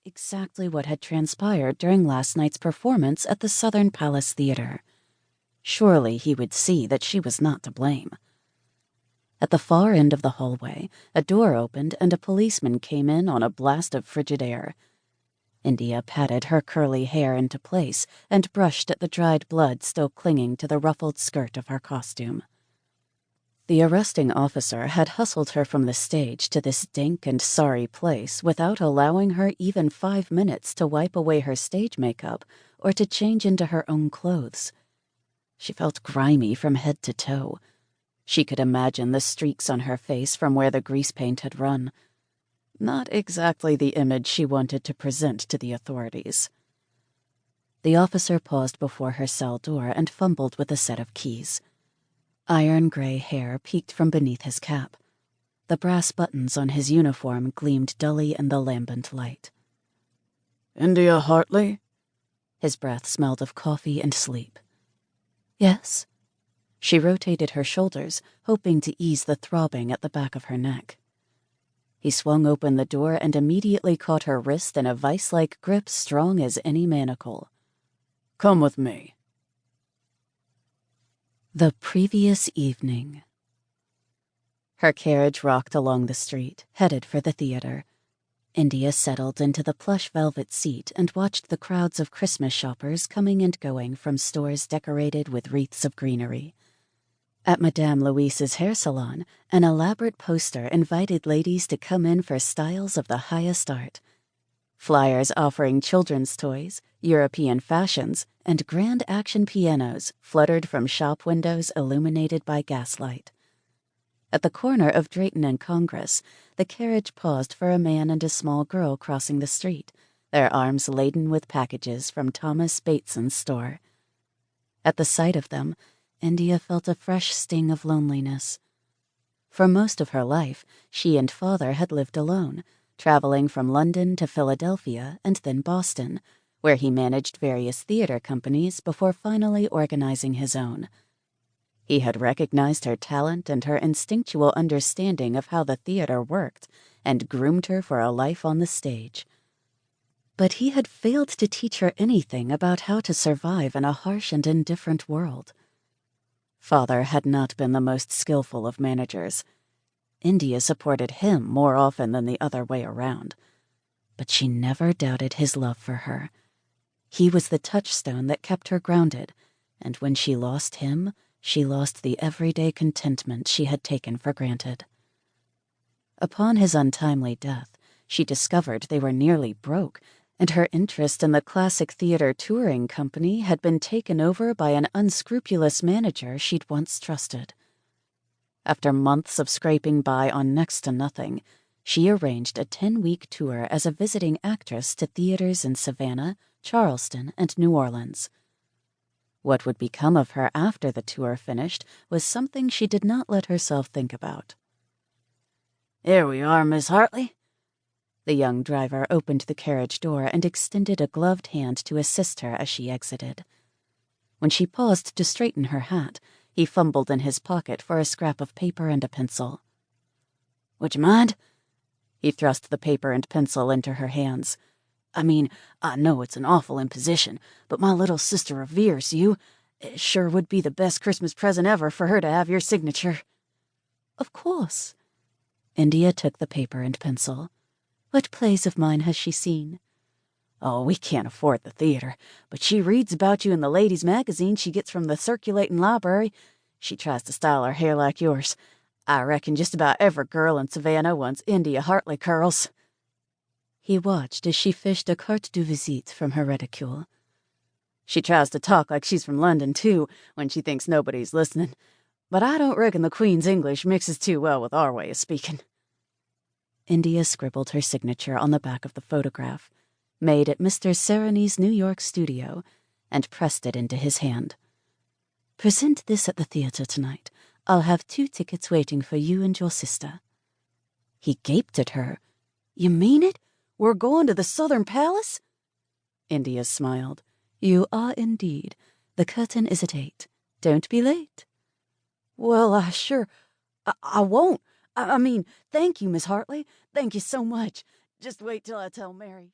exactly what had transpired during last night's performance at the Southern Palace Theater. Surely he would see that she was not to blame. At the far end of the hallway, a door opened and a policeman came in on a blast of frigid air. India patted her curly hair into place and brushed at the dried blood still clinging to the ruffled skirt of her costume. The arresting officer had hustled her from the stage to this dank and sorry place without allowing her even 5 minutes to wipe away her stage makeup or to change into her own clothes. She felt grimy from head to toe. She could imagine the streaks on her face from where the grease paint had run. Not exactly the image she wanted to present to the authorities. The officer paused before her cell door and fumbled with a set of keys. Iron gray hair peeked from beneath his cap. The brass buttons on his uniform gleamed dully in the lambent light. "India Hartley?" His breath smelled of coffee and sleep. "Yes?" She rotated her shoulders, hoping to ease the throbbing at the back of her neck. He swung open the door and immediately caught her wrist in a vice-like grip strong as any manacle. "Come with me." The previous evening. Her carriage rocked along the street, headed for the theater. India settled into the plush velvet seat and watched the crowds of Christmas shoppers coming and going from stores decorated with wreaths of greenery. At Madame Louise's hair salon, an elaborate poster invited ladies to come in for styles of the highest art. Flyers offering children's toys, European fashions, and grand action pianos fluttered from shop windows illuminated by gaslight. At the corner of Drayton and Congress, the carriage paused for a man and a small girl crossing the street, their arms laden with packages from Thomas Bateson's store. At the sight of them, India felt a fresh sting of loneliness. For most of her life, she and father had lived alone, traveling from London to Philadelphia and then Boston, where he managed various theater companies before finally organizing his own. He had recognized her talent and her instinctual understanding of how the theater worked and groomed her for a life on the stage. But he had failed to teach her anything about how to survive in a harsh and indifferent world. Father had not been the most skillful of managers. India supported him more often than the other way around. But she never doubted his love for her. He was the touchstone that kept her grounded, and when she lost him, she lost the everyday contentment she had taken for granted. Upon his untimely death, she discovered they were nearly broke, and her interest in the classic theater touring company had been taken over by an unscrupulous manager she'd once trusted. After months of scraping by on next to nothing, she arranged a 10-week tour as a visiting actress to theaters in Savannah, Charleston, and New Orleans. What would become of her after the tour finished was something she did not let herself think about. "Here we are, Miss Hartley." The young driver opened the carriage door and extended a gloved hand to assist her as she exited. When she paused to straighten her hat, he fumbled in his pocket for a scrap of paper and a pencil. "Would you mind?" He thrust the paper and pencil into her hands. "I mean, I know it's an awful imposition, but my little sister reveres you. It sure would be the best Christmas present ever for her to have your signature." "Of course." India took the paper and pencil. "What plays of mine has she seen?" "Oh, we can't afford the theater, but she reads about you in the ladies' magazine she gets from the circulating library. She tries to style her hair like yours. I reckon just about every girl in Savannah wants India Hartley curls." He watched as she fished a carte de visite from her reticule. "She tries to talk like she's from London, too, when she thinks nobody's listening. But I don't reckon the Queen's English mixes too well with our way of speaking." India scribbled her signature on the back of the photograph, made at Mr. Sereni's New York studio, and pressed it into his hand. "Present this at the theater tonight. I'll have 2 tickets waiting for you and your sister." He gaped at her. "You mean it? We're going to the Southern Palace?" India smiled. "You are indeed. The curtain is at 8. Don't be late." "Well, I won't. I mean, thank you, Miss Hartley. Thank you so much. Just wait till I tell Mary."